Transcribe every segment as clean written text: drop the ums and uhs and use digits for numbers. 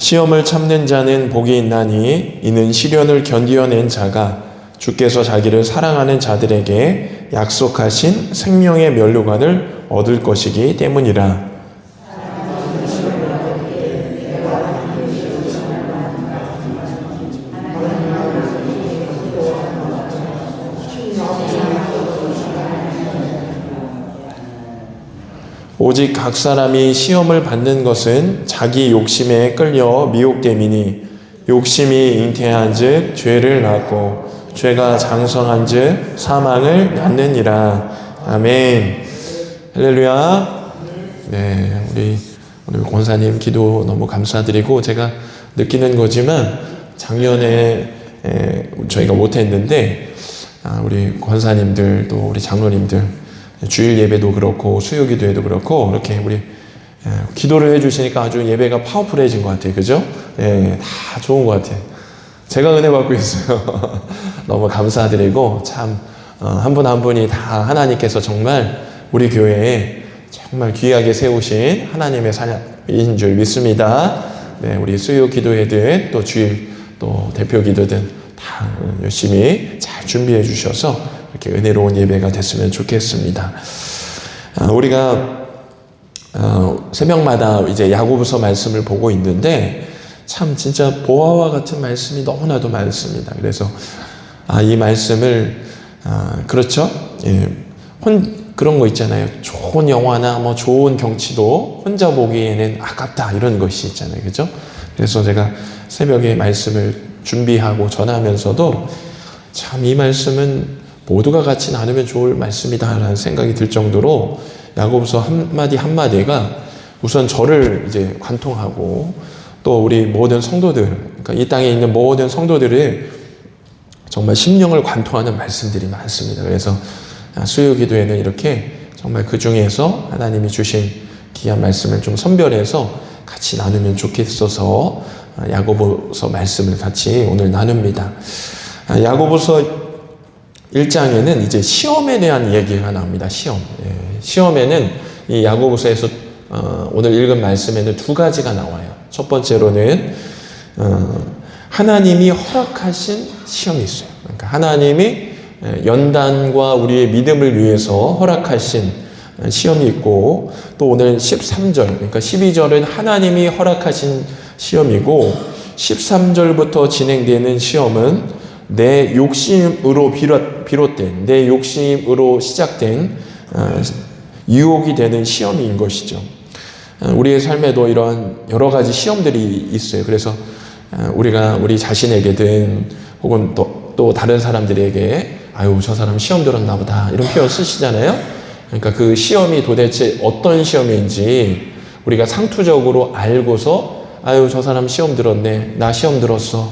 시험을 참는 자는 복이 있나니 이는 시련을 견디어낸 자가 주께서 자기를 사랑하는 자들에게 약속하신 생명의 면류관을 얻을 것이기 때문이라. 오직 각 사람이 시험을 받는 것은 자기 욕심에 끌려 미혹됨이니 욕심이 잉태한 즉 죄를 낳고 죄가 장성한 즉 사망을 낳느니라. 아멘. 할렐루야. 네, 우리 오늘 권사님 기도 너무 감사드리고, 제가 느끼는 거지만 작년에 저희가 못했는데 우리 권사님들 또 우리 장로님들 주일 예배도 그렇고 수요 기도회도 그렇고 이렇게 우리 기도를 해주시니까 아주 예배가 파워풀해진 것 같아요. 그죠? 예, 다 좋은 것 같아요. 제가 은혜 받고 있어요. 너무 감사드리고, 참 한 분 한 분이 다 하나님께서 정말 우리 교회에 정말 귀하게 세우신 하나님의 사람인 줄 믿습니다. 네, 우리 수요 기도회든 또 주일 또 대표 기도든 다 열심히 잘 준비해 주셔서 이렇게 은혜로운 예배가 됐으면 좋겠습니다. 우리가 새벽마다 이제 야고보서 말씀을 보고 있는데 참 진짜 보화와 같은 말씀이 너무나도 많습니다. 그래서 이 말씀을 그렇죠? 예, 그런 거 있잖아요. 좋은 영화나 뭐 좋은 경치도 혼자 보기에는 아깝다, 이런 것이 있잖아요. 그죠? 그래서 제가 새벽에 말씀을 준비하고 전하면서도 참 이 말씀은 모두가 같이 나누면 좋을 말씀이다라는 생각이 들 정도로 야고보서 한마디 한마디가 우선 저를 이제 관통하고 또 우리 모든 성도들, 그러니까 이 땅에 있는 모든 성도들의 정말 심령을 관통하는 말씀들이 많습니다. 그래서 수요 기도에는 이렇게 정말 그 중에서 하나님이 주신 귀한 말씀을 좀 선별해서 같이 나누면 좋겠어서 야고보서 말씀을 같이 오늘 나눕니다. 야고보서 1장에는 이제 시험에 대한 얘기가 나옵니다. 시험. 예, 시험에는 이 야고보서에서 오늘 읽은 말씀에는 두 가지가 나와요. 첫 번째로는 하나님이 허락하신 시험이 있어요. 그러니까 하나님이 연단과 우리의 믿음을 위해서 허락하신 시험이 있고, 또 오늘 13절, 그러니까 12절은 하나님이 허락하신 시험이고, 13절부터 진행되는 시험은 내 욕심으로 비롯된, 내 욕심으로 시작된 유혹이 되는 시험인 것이죠. 우리의 삶에도 이런 여러 가지 시험들이 있어요. 그래서 우리가 우리 자신에게든 혹은 또 다른 사람들에게 아유, 저 사람 시험 들었나 보다, 이런 표현 쓰시잖아요. 그러니까 그 시험이 도대체 어떤 시험인지 우리가 상투적으로 알고서 아유, 저 사람 시험 들었네, 나 시험 들었어,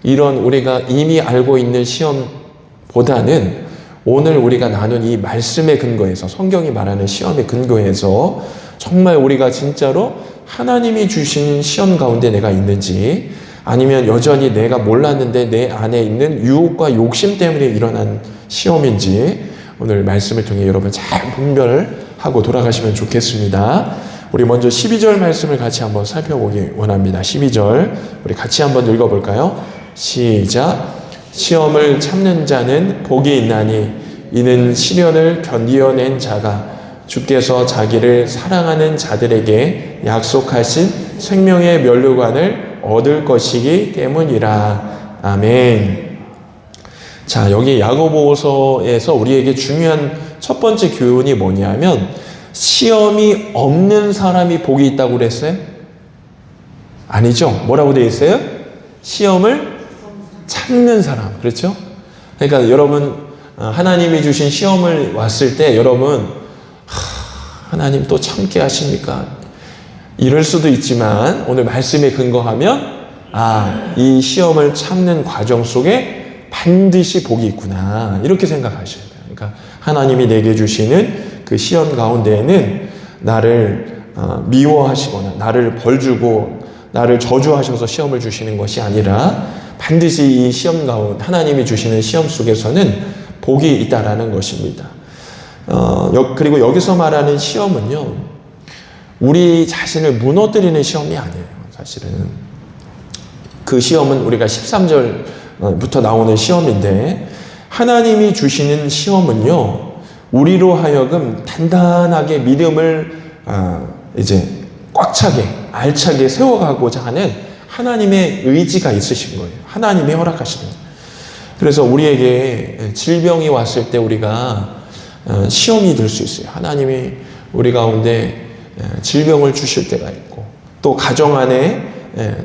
이런 우리가 이미 알고 있는 시험보다는 오늘 우리가 나눈 이 말씀의 근거에서, 성경이 말하는 시험의 근거에서 정말 우리가 진짜로 하나님이 주신 시험 가운데 내가 있는지, 아니면 여전히 내가 몰랐는데 내 안에 있는 유혹과 욕심 때문에 일어난 시험인지 오늘 말씀을 통해 여러분 잘 분별하고 돌아가시면 좋겠습니다. 우리 먼저 12절 말씀을 같이 한번 살펴보기 원합니다. 12절 우리 같이 한번 읽어볼까요? 시작. 시험을 참는 자는 복이 있나니 이는 시련을 견디어낸 자가 주께서 자기를 사랑하는 자들에게 약속하신 생명의 면류관을 얻을 것이기 때문이라. 아멘. 자, 여기 야고보서에서 우리에게 중요한 첫 번째 교훈이 뭐냐면, 시험이 없는 사람이 복이 있다고 그랬어요? 아니죠. 뭐라고 되어 있어요? 시험을 참는 사람. 그렇죠? 그러니까 여러분, 하나님이 주신 시험을 왔을 때 여러분, 하나님 또 참게 하십니까? 이럴 수도 있지만 오늘 말씀에 근거하면 이 시험을 참는 과정 속에 반드시 복이 있구나, 이렇게 생각하셔야 돼요. 그러니까 하나님이 내게 주시는 그 시험 가운데에는 나를 미워하시거나 나를 벌주고 나를 저주하셔서 시험을 주시는 것이 아니라 반드시 이 시험 가운데, 하나님이 주시는 시험 속에서는 복이 있다라는 것입니다. 그리고 여기서 말하는 시험은요, 우리 자신을 무너뜨리는 시험이 아니에요. 사실은 그 시험은 우리가 13절부터 나오는 시험인데, 하나님이 주시는 시험은요, 우리로 하여금 단단하게 믿음을 이제 꽉 차게, 알차게 세워가고자 하는 하나님의 의지가 있으신 거예요. 하나님이 허락하시는 거예요. 그래서 우리에게 질병이 왔을 때 우리가 시험이 될 수 있어요. 하나님이 우리 가운데 질병을 주실 때가 있고, 또 가정 안에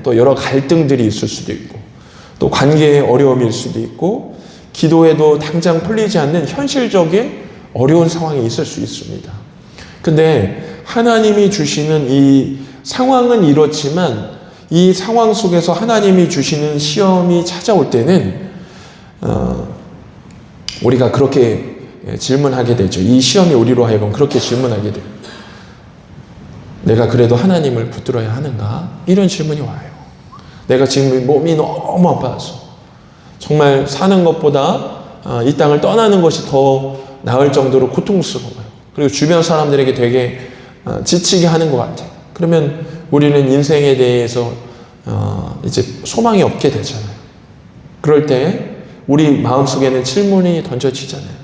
또 여러 갈등들이 있을 수도 있고, 또 관계의 어려움일 수도 있고, 기도해도 당장 풀리지 않는 현실적인 어려운 상황이 있을 수 있습니다. 근데 하나님이 주시는 이 상황은 이렇지만, 이 상황 속에서 하나님이 주시는 시험이 찾아올 때는 우리가 그렇게 질문하게 되죠. 이 시험이 우리로 하여금 그렇게 질문하게 돼요. 내가 그래도 하나님을 붙들어야 하는가? 이런 질문이 와요. 내가 지금 몸이 너무 아파서 정말 사는 것보다 이 땅을 떠나는 것이 더 나을 정도로 고통스러워요. 그리고 주변 사람들에게 되게 지치게 하는 것 같아요. 그러면 우리는 인생에 대해서 이제 소망이 없게 되잖아요. 그럴 때 우리 마음속에는 질문이 던져지잖아요.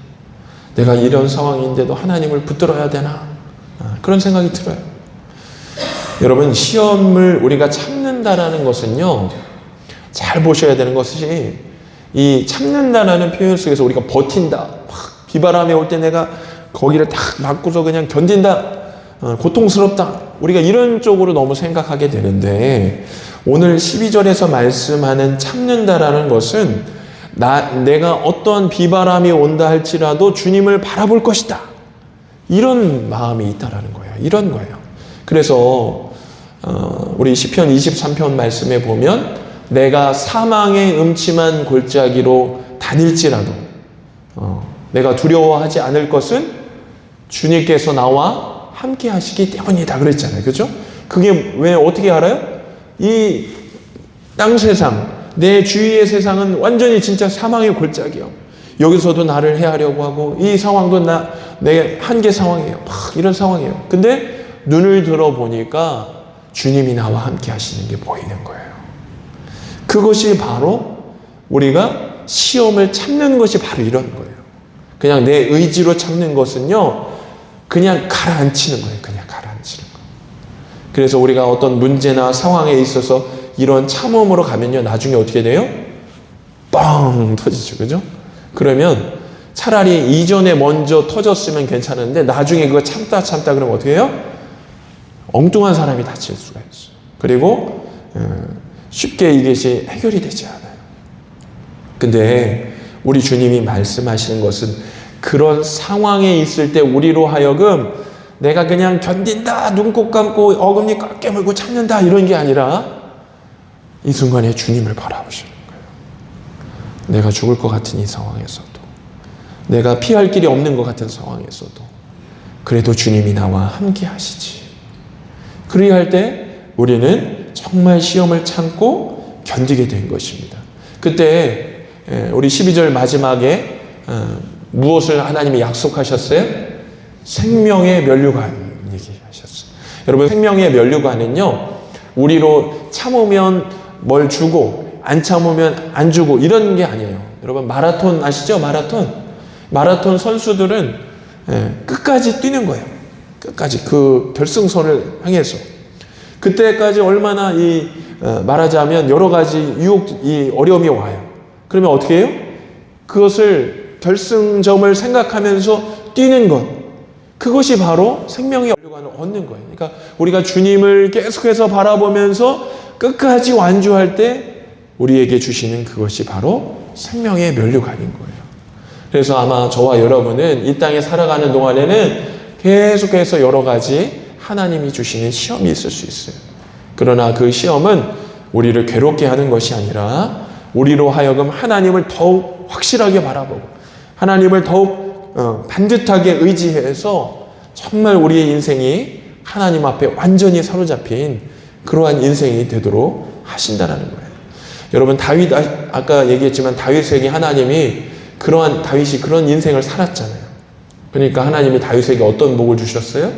내가 이런 상황인데도 하나님을 붙들어야 되나? 그런 생각이 들어요. 여러분, 시험을 우리가 참는다라는 것은요, 잘 보셔야 되는 것이, 이 참는다라는 표현 속에서 우리가 버틴다, 막 비바람이 올 때 내가 거기를 딱 맞고서 그냥 견딘다, 고통스럽다, 우리가 이런 쪽으로 너무 생각하게 되는데, 오늘 12절에서 말씀하는 참는다라는 것은 내가 어떤 비바람이 온다 할지라도 주님을 바라볼 것이다, 이런 마음이 있다라는 거예요. 이런 거예요. 그래서 우리 시편 23편 말씀에 보면, 내가 사망의 음침한 골짜기로 다닐지라도 내가 두려워하지 않을 것은 주님께서 나와 함께 하시기 때문이다 그랬잖아요. 그죠? 그게 왜 어떻게 알아요? 이 땅 세상, 내 주위의 세상은 완전히 진짜 사망의 골짜기요. 여기서도 나를 해하려고 하고, 이 상황도 내 한계 상황이에요. 막 이런 상황이에요. 근데 눈을 들어보니까 주님이 나와 함께 하시는 게 보이는 거예요. 그것이 바로 우리가 시험을 참는 것이 바로 이런 거예요. 그냥 내 의지로 참는 것은요, 그냥 가라앉히는 거예요. 그냥 가라앉히는 거예요. 그래서 우리가 어떤 문제나 상황에 있어서 이런 참음으로 가면요, 나중에 어떻게 돼요? 뻥 터지죠. 그죠? 그러면 차라리 이전에 먼저 터졌으면 괜찮은데, 나중에 그거 참다 그러면 어떻게 해요? 엉뚱한 사람이 다칠 수가 있어요. 그리고 쉽게 이것이 해결이 되지 않아요. 근데 우리 주님이 말씀하시는 것은, 그런 상황에 있을 때 우리로 하여금 내가 그냥 견딘다, 눈꼭 감고 어금니 꽉 깨물고 참는다, 이런 게 아니라 이 순간에 주님을 바라보시는 거예요. 내가 죽을 것 같은 이 상황에서도, 내가 피할 길이 없는 것 같은 상황에서도 그래도 주님이 나와 함께 하시지. 그리할 때 우리는 정말 시험을 참고 견디게 된 것입니다. 그때 우리 12절 마지막에 무엇을 하나님이 약속하셨어요? 생명의 면류관 얘기하셨어요. 여러분, 생명의 면류관은요, 우리로 참으면 뭘 주고 안 참으면 안 주고 이런 게 아니에요. 여러분, 마라톤 아시죠? 마라톤 선수들은 끝까지 뛰는 거예요. 끝까지 그 결승선을 향해서. 그때까지 얼마나 말하자면 여러 가지 어려움이 와요. 그러면 어떻게 해요? 그것을 결승점을 생각하면서 뛰는 것, 그것이 바로 생명의 면류관을 얻는 거예요. 그러니까 우리가 주님을 계속해서 바라보면서 끝까지 완주할 때 우리에게 주시는 그것이 바로 생명의 면류관인 거예요. 그래서 아마 저와 여러분은 이 땅에 살아가는 동안에는 계속해서 여러 가지 하나님이 주시는 시험이 있을 수 있어요. 그러나 그 시험은 우리를 괴롭게 하는 것이 아니라 우리로 하여금 하나님을 더욱 확실하게 바라보고 하나님을 더욱 반듯하게 의지해서 정말 우리의 인생이 하나님 앞에 완전히 사로잡힌 그러한 인생이 되도록 하신다라는 거예요. 여러분, 다윗, 아까 얘기했지만 다윗에게 하나님이 다윗이 그런 인생을 살았잖아요. 그러니까 하나님이 다윗에게 어떤 복을 주셨어요?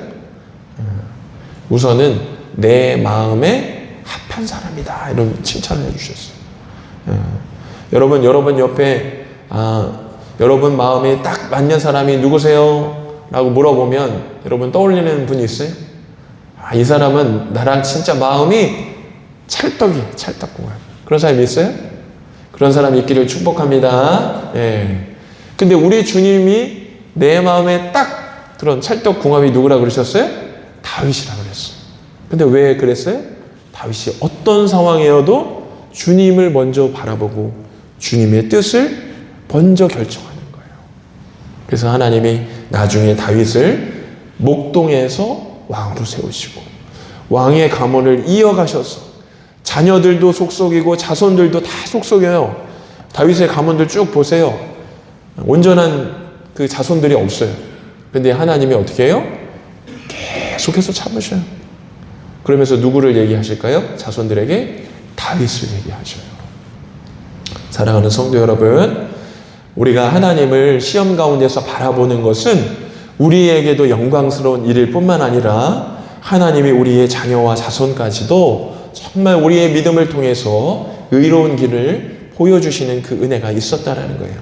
우선은 내 마음에 합한 착한 사람이다. 이런 칭찬을 해주셨어요. 여러분 옆에 여러분 마음에 딱 맞는 사람이 누구세요? 라고 물어보면 여러분 떠올리는 분이 있어요? 이 사람은 나랑 진짜 마음이 찰떡궁합. 그런 사람이 있어요? 그런 사람이 있기를 축복합니다. 근데 우리 주님이 내 마음에 딱 그런 찰떡궁합이 누구라 그러셨어요? 다윗이라 그랬어요. 근데 왜 그랬어요? 다윗이 어떤 상황이어도 주님을 먼저 바라보고 주님의 뜻을 먼저 결정하는 거예요. 그래서 하나님이 나중에 다윗을 목동에서 왕으로 세우시고 왕의 가문을 이어가셔서 자녀들도 속속이고 자손들도 다 속속여요. 다윗의 가문들 쭉 보세요. 온전한 그 자손들이 없어요. 근데 하나님이 어떻게 해요? 계속해서 참으셔요. 그러면서 누구를 얘기하실까요? 자손들에게 다윗을 얘기하셔요. 사랑하는 성도 여러분, 우리가 하나님을 시험 가운데서 바라보는 것은 우리에게도 영광스러운 일일 뿐만 아니라 하나님이 우리의 자녀와 자손까지도 정말 우리의 믿음을 통해서 의로운 길을 보여주시는 그 은혜가 있었다라는 거예요.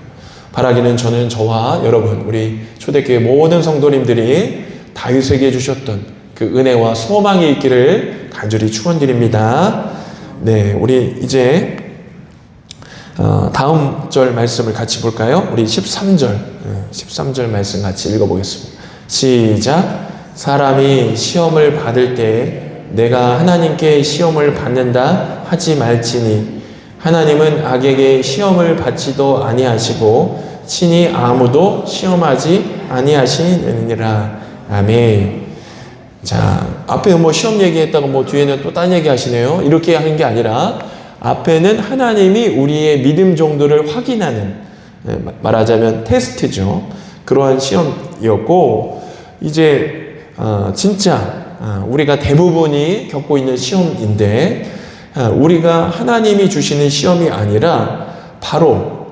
바라기는 저는 저와 여러분, 우리 초대교회 모든 성도님들이 다윗에게 주셨던 그 은혜와 소망이 있기를 간절히 축원드립니다. 네, 우리 이제 다음 절 말씀을 같이 볼까요? 우리 13절 말씀 같이 읽어보겠습니다. 시작. 사람이 시험을 받을 때 내가 하나님께 시험을 받는다 하지 말지니 하나님은 악에게 시험을 받지도 아니하시고 친히 아무도 시험하지 아니하시느니라. 아멘. 자, 앞에 뭐 시험 얘기했다가 뒤에는 또 딴 얘기 하시네요. 이렇게 하는 게 아니라 앞에는 하나님이 우리의 믿음 정도를 확인하는, 말하자면 테스트죠. 그러한 시험이었고, 이제 진짜 우리가 대부분이 겪고 있는 시험인데, 우리가 하나님이 주시는 시험이 아니라 바로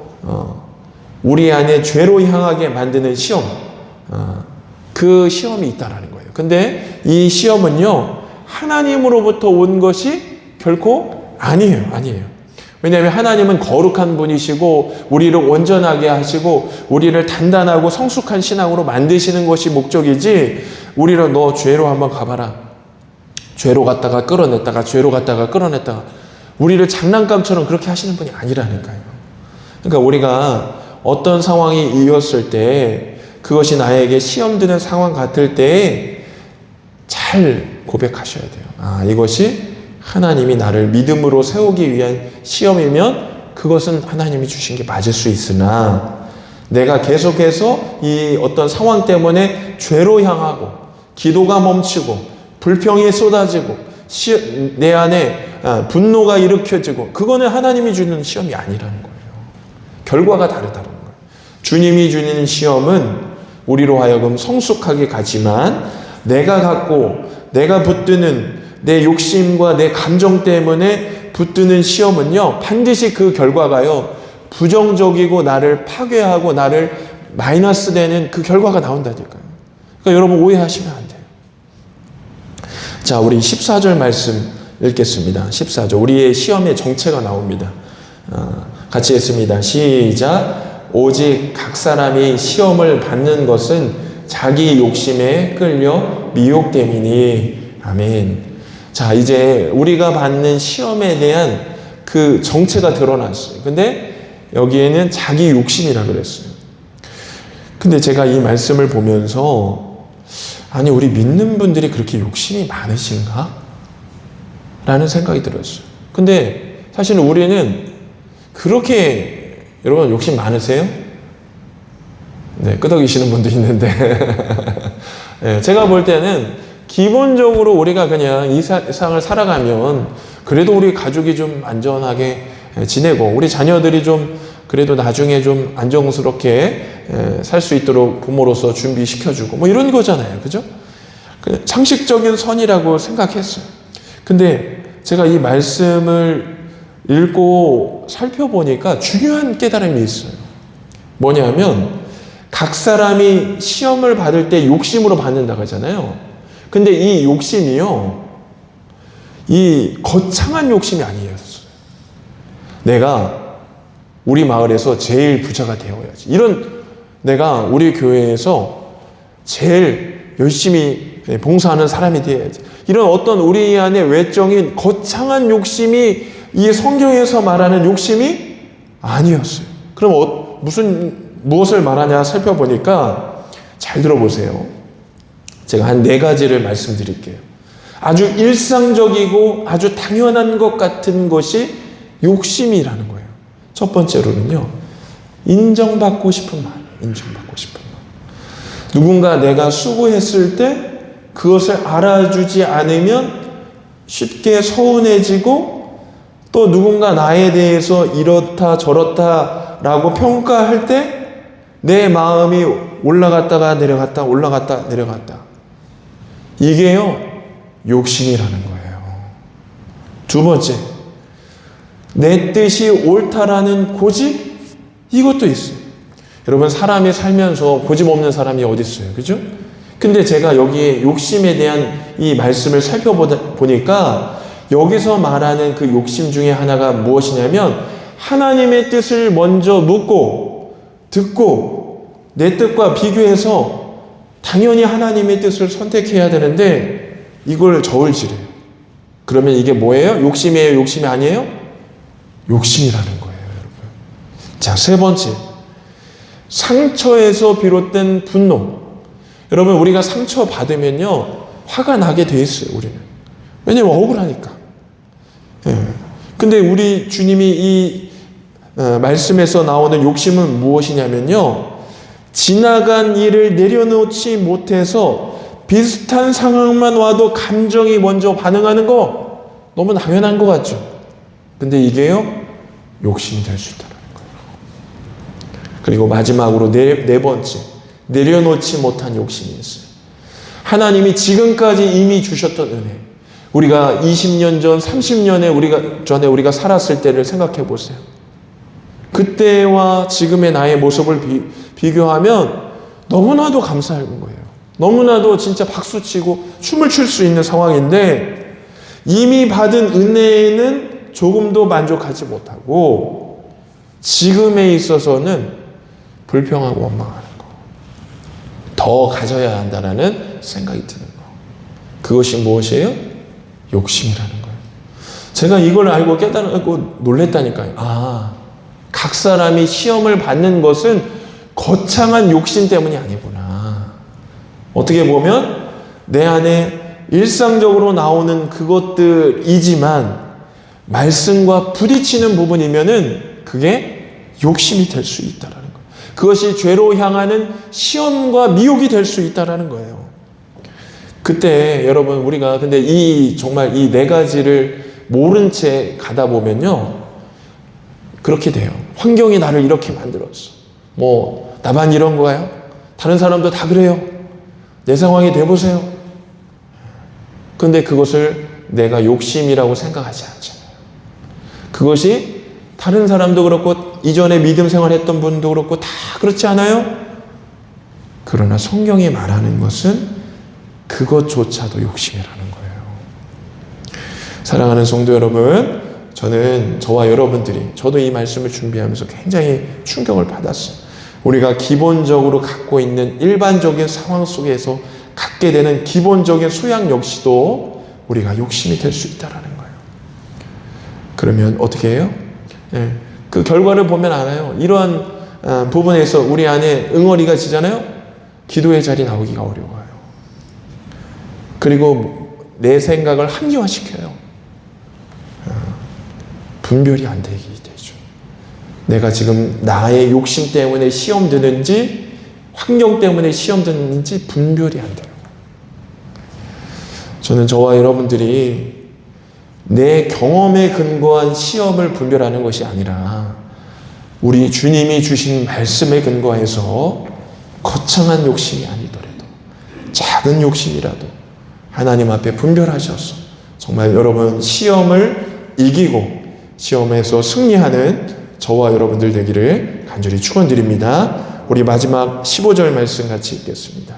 우리 안에 죄로 향하게 만드는 시험, 그 시험이 있다라는 거예요. 근데 이 시험은요, 하나님으로부터 온 것이 결코 아니에요. 왜냐하면 하나님은 거룩한 분이시고 우리를 온전하게 하시고 우리를 단단하고 성숙한 신앙으로 만드시는 것이 목적이지, 우리를 너 죄로 한번 가봐라, 죄로 갔다가 끌어냈다가 죄로 갔다가 끌어냈다가, 우리를 장난감처럼 그렇게 하시는 분이 아니라니까요. 그러니까 우리가 어떤 상황이 이었을 때, 그것이 나에게 시험 드는 상황 같을 때 잘 고백하셔야 돼요. 이것이 하나님이 나를 믿음으로 세우기 위한 시험이면 그것은 하나님이 주신 게 맞을 수 있으나, 내가 계속해서 이 어떤 상황 때문에 죄로 향하고 기도가 멈추고 불평이 쏟아지고 내 안에 분노가 일으켜지고, 그거는 하나님이 주는 시험이 아니라는 거예요. 결과가 다르다는 거예요. 주님이 주는 시험은 우리로 하여금 성숙하게 가지만, 내가 붙드는 내 욕심과 내 감정 때문에 붙드는 시험은요, 반드시 그 결과가요, 부정적이고 나를 파괴하고 나를 마이너스 되는 그 결과가 나온다니까요. 그러니까 여러분 오해하시면 안 돼요. 자, 우리 14절 말씀 읽겠습니다. 14절. 우리의 시험의 정체가 나옵니다. 같이 읽습니다. 시작. 오직 각 사람이 시험을 받는 것은 자기 욕심에 끌려 미혹됨이니. 아멘. 자, 이제 우리가 받는 시험에 대한 그 정체가 드러났어요. 근데 여기에는 자기 욕심이라 그랬어요. 근데 제가 이 말씀을 보면서, 아니, 우리 믿는 분들이 그렇게 욕심이 많으신가? 라는 생각이 들었어요. 근데 사실 우리는 그렇게, 여러분 욕심 많으세요? 네, 끄덕이시는 분도 있는데 네, 제가 볼 때는 기본적으로 우리가 그냥 이 세상을 살아가면 그래도 우리 가족이 좀 안전하게 지내고 우리 자녀들이 좀 그래도 나중에 좀 안정스럽게 살 수 있도록 부모로서 준비시켜주고 이런 거잖아요. 그죠? 상식적인 선이라고 생각했어요. 근데 제가 이 말씀을 읽고 살펴보니까 중요한 깨달음이 있어요. 뭐냐면, 각 사람이 시험을 받을 때 욕심으로 받는다고 하잖아요. 근데 이 욕심이요, 이 거창한 욕심이 아니었어요. 내가 우리 마을에서 제일 부자가 되어야지. 이런 내가 우리 교회에서 제일 열심히 봉사하는 사람이 되어야지. 이런 어떤 우리 안에 외적인 거창한 욕심이 이 성경에서 말하는 욕심이 아니었어요. 그럼 무엇을 말하냐 살펴보니까 잘 들어보세요. 제가 한 4가지를 말씀드릴게요. 아주 일상적이고 아주 당연한 것 같은 것이 욕심이라는 거예요. 첫 번째로는요, 인정받고 싶은 마음, 인정받고 싶은 마음. 누군가 내가 수고했을 때 그것을 알아주지 않으면 쉽게 서운해지고, 또 누군가 나에 대해서 이렇다 저렇다 라고 평가할 때 내 마음이 올라갔다가 내려갔다 올라갔다 내려갔다. 이게요, 욕심이라는 거예요. 두 번째, 내 뜻이 옳다라는 고집? 이것도 있어요. 여러분, 사람이 살면서 고집 없는 사람이 어디 있어요? 그죠? 근데 제가 여기에 욕심에 대한 이 말씀을 살펴보니까 여기서 말하는 그 욕심 중에 하나가 무엇이냐면, 하나님의 뜻을 먼저 묻고 듣고 내 뜻과 비교해서 당연히 하나님의 뜻을 선택해야 되는데 이걸 저울질해요. 그러면 이게 뭐예요? 욕심이에요? 욕심이 아니에요? 욕심이라는 거예요, 여러분. 자, 세 번째, 상처에서 비롯된 분노. 여러분, 우리가 상처 받으면요, 화가 나게 돼 있어요, 우리는. 왜냐면 억울하니까. 근데 우리 주님이 이 말씀에서 나오는 욕심은 무엇이냐면요, 지나간 일을 내려놓지 못해서 비슷한 상황만 와도 감정이 먼저 반응하는 거 너무 당연한 것 같죠. 근데 이게요, 욕심이 될 수 있다는 거예요. 그리고 마지막으로 네 번째, 내려놓지 못한 욕심이 있어요. 하나님이 지금까지 이미 주셨던 은혜, 우리가 20년 전, 30년에 우리가 살았을 때를 생각해 보세요. 그때와 지금의 나의 모습을 비교하면 너무나도 감사한 거예요. 너무나도 진짜 박수치고 춤을 출 수 있는 상황인데, 이미 받은 은혜에는 조금도 만족하지 못하고 지금에 있어서는 불평하고 원망하는 거, 더 가져야 한다는 생각이 드는 거, 그것이 무엇이에요? 욕심이라는 거예요. 제가 이걸 알고 깨달고 놀랬다니까요. 각 사람이 시험을 받는 것은 거창한 욕심 때문이 아니구나. 어떻게 보면 내 안에 일상적으로 나오는 그것들이지만 말씀과 부딪히는 부분이면은 그게 욕심이 될 수 있다라는 거예요. 그것이 죄로 향하는 시험과 미혹이 될 수 있다라는 거예요. 그때 여러분, 우리가 근데 정말 이 4가지를 모른 채 가다 보면요, 그렇게 돼요. 환경이 나를 이렇게 만들었어. 나만 이런 거예요? 다른 사람도 다 그래요. 내 상황이 돼보세요. 근데 그것을 내가 욕심이라고 생각하지 않잖아요. 그것이 다른 사람도 그렇고 이전에 믿음 생활했던 분도 그렇고 다 그렇지 않아요? 그러나 성경이 말하는 것은 그것조차도 욕심이라는 거예요. 사랑하는 성도 여러분, 저와 여러분들이, 저도 이 말씀을 준비하면서 굉장히 충격을 받았어요. 우리가 기본적으로 갖고 있는 일반적인 상황 속에서 갖게 되는 기본적인 소양 역시도 우리가 욕심이 될 수 있다는 거예요. 그러면 어떻게 해요? 그 결과를 보면 알아요. 이러한 부분에서 우리 안에 응어리가 지잖아요. 기도의 자리 나오기가 어려워요. 그리고 내 생각을 합리화시켜요. 분별이 안 되게 되죠. 내가 지금 나의 욕심 때문에 시험 드는지 환경 때문에 시험 드는지 분별이 안 돼요. 저는 저와 여러분들이 내 경험에 근거한 시험을 분별하는 것이 아니라 우리 주님이 주신 말씀에 근거해서 거창한 욕심이 아니더라도 작은 욕심이라도 하나님 앞에 분별하셔서 정말 여러분 시험을 이기고 시험에서 승리하는 저와 여러분들 되기를 간절히 축원드립니다. 우리 마지막 15절 말씀 같이 읽겠습니다.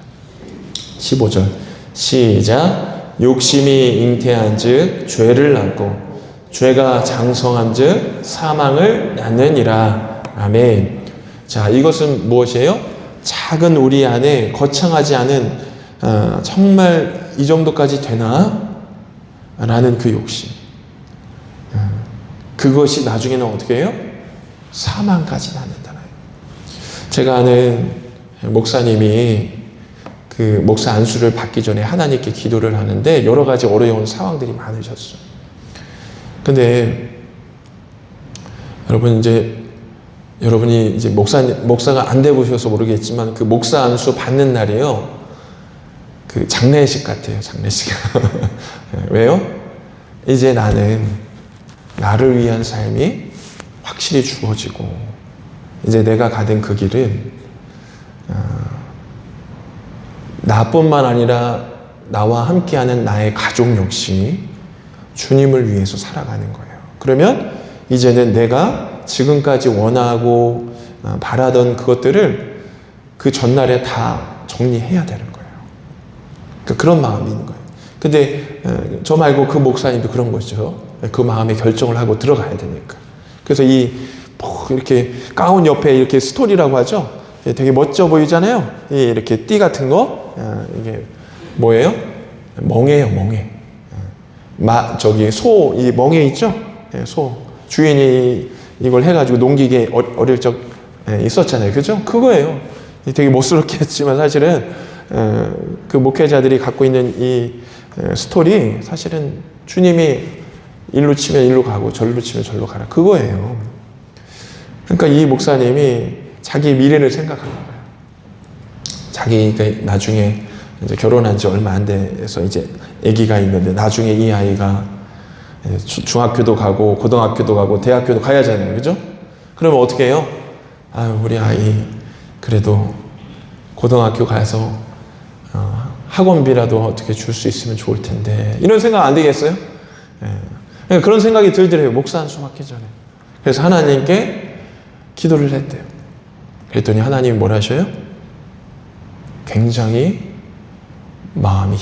15절 시작. 욕심이 잉태한즉 죄를 낳고 죄가 장성한즉 사망을 낳느니라. 아멘. 자, 이것은 무엇이에요? 작은 우리 안에 거창하지 않은 정말 이 정도까지 되나? 라는 그 욕심. 그것이 나중에는 어떻게 해요? 사망까지 낳는다는. 제가 아는 목사님이 그 목사 안수를 받기 전에 하나님께 기도를 하는데 여러 가지 어려운 상황들이 많으셨어요. 근데 여러분이 이제 목사가 안 돼 보셔서 모르겠지만 그 목사 안수 받는 날이에요. 그 장례식 같아요, 장례식. 왜요? 이제 나는 나를 위한 삶이 확실히 주어지고, 이제 내가 가던 그 길은 나뿐만 아니라 나와 함께하는 나의 가족 역시 주님을 위해서 살아가는 거예요. 그러면 이제는 내가 지금까지 원하고 바라던 그것들을 그 전날에 다 정리해야 되는 거예요. 그러니까 그런 마음이 있는 거예요. 근데 저 말고 그 목사님도 그런 거죠. 그 마음에 결정을 하고 들어가야 되니까. 그래서 이렇게 가운 옆에 이렇게 스토리라고 하죠. 되게 멋져 보이잖아요. 이렇게 띠 같은 거. 이게 뭐예요? 멍에요, 멍에. 이 멍에 있죠? 소. 주인이 이걸 해가지고 농기계 어릴 적 있었잖아요. 그죠? 그거예요. 되게 멋스럽게 했지만 사실은 그 목회자들이 갖고 있는 이 스토리, 사실은 주님이 일로 치면 일로 가고 절로 치면 절로 가라. 그거예요. 그러니까 이 목사님이 자기 미래를 생각하는 거예요. 자기가 나중에 이제 결혼한 지 얼마 안 돼서 이제 아기가 있는데 나중에 이 아이가 중학교도 가고 고등학교도 가고 대학교도 가야 하잖아요. 그죠? 그러면 어떻게 해요? 아유, 우리 아이 그래도 고등학교 가서 학원비라도 어떻게 줄 수 있으면 좋을 텐데, 이런 생각 안 되겠어요? 그러니까 그런 생각이 들더래요. 목사 안수 받기 전에. 그래서 하나님께 기도를 했대요. 그랬더니 하나님이 뭘 하셔요? 굉장히 마음이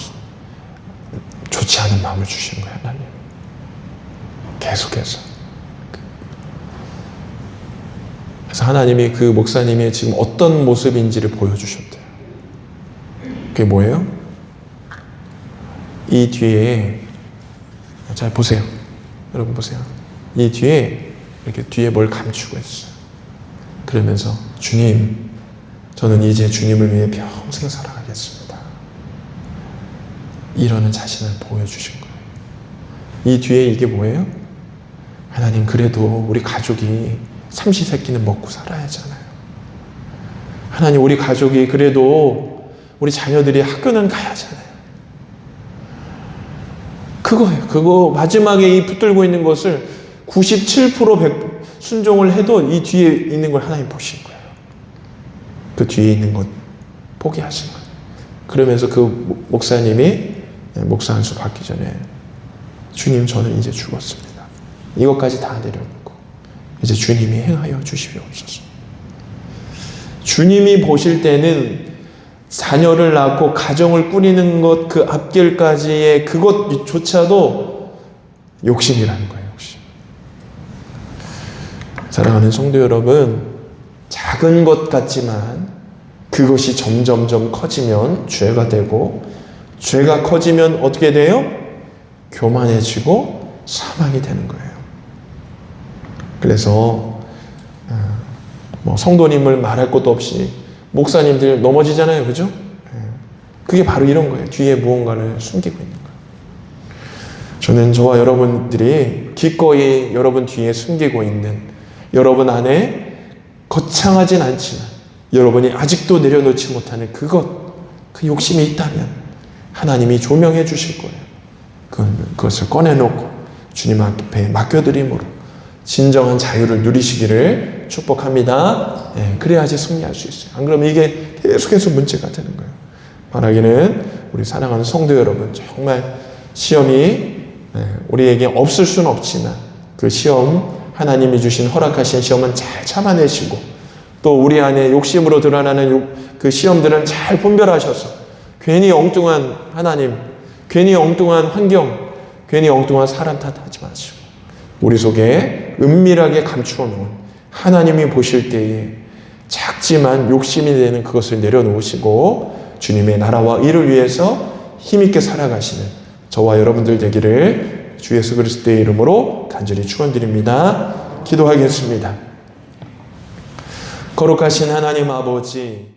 좋지 않은 마음을 주시는 거예요. 하나님 계속해서. 그래서 하나님이 그 목사님의 지금 어떤 모습인지를 보여주셨대요. 그게 뭐예요? 이 뒤에, 잘 보세요. 여러분 보세요. 이 뒤에 이렇게 뒤에 뭘 감추고 있어요. 그러면서 주님, 저는 이제 주님을 위해 평생 살아가겠습니다. 이러는 자신을 보여주신 거예요. 이 뒤에 이게 뭐예요? 하나님, 그래도 우리 가족이 삼시세끼는 먹고 살아야 하잖아요. 하나님, 우리 가족이 그래도 우리 자녀들이 학교는 가야 하잖아요. 그거예요. 그거 마지막에 이 붙들고 있는 것을 97% 순종을 해도 이 뒤에 있는 걸 하나님 보신 거예요. 그 뒤에 있는 것 포기하신 거예요. 그러면서 그 목사님이 목사 안수 받기 전에 주님, 저는 이제 죽었습니다. 이것까지 다 내려놓고 이제 주님이 행하여 주시옵소서. 주님이 보실 때는 자녀를 낳고 가정을 꾸리는 것, 그 앞길까지의 그것조차도 욕심이라는 거예요. 욕심. 사랑하는 성도 여러분, 작은 것 같지만 그것이 점점점 커지면 죄가 되고, 죄가 커지면 어떻게 돼요? 교만해지고 사망이 되는 거예요. 그래서 성도님을 말할 것도 없이 목사님들 넘어지잖아요. 그죠? 그게 바로 이런 거예요. 뒤에 무언가를 숨기고 있는 거예요. 저는 저와 여러분들이 기꺼이 여러분 뒤에 숨기고 있는, 여러분 안에 거창하진 않지만 여러분이 아직도 내려놓지 못하는 그 욕심이 있다면 하나님이 조명해 주실 거예요. 그것을 꺼내놓고 주님 앞에 맡겨드림으로 진정한 자유를 누리시기를 축복합니다. 그래야지 승리할 수 있어요. 안 그러면 이게 계속해서 문제가 되는 거예요. 말하기는 우리 사랑하는 성도 여러분, 정말 시험이 우리에게 없을 수는 없지만 그 시험, 하나님이 주신 허락하신 시험은 잘 참아내시고, 또 우리 안에 욕심으로 드러나는 그 시험들은 잘 분별하셔서 괜히 엉뚱한 하나님, 괜히 엉뚱한 환경, 괜히 엉뚱한 사람 탓하지 마시고 우리 속에 은밀하게 감추어 놓은 하나님이 보실 때에 작지만 욕심이 되는 그것을 내려놓으시고 주님의 나라와 일을 위해서 힘있게 살아가시는 저와 여러분들 되기를 주 예수 그리스도의 이름으로 간절히 축원드립니다. 기도하겠습니다. 거룩하신 하나님 아버지,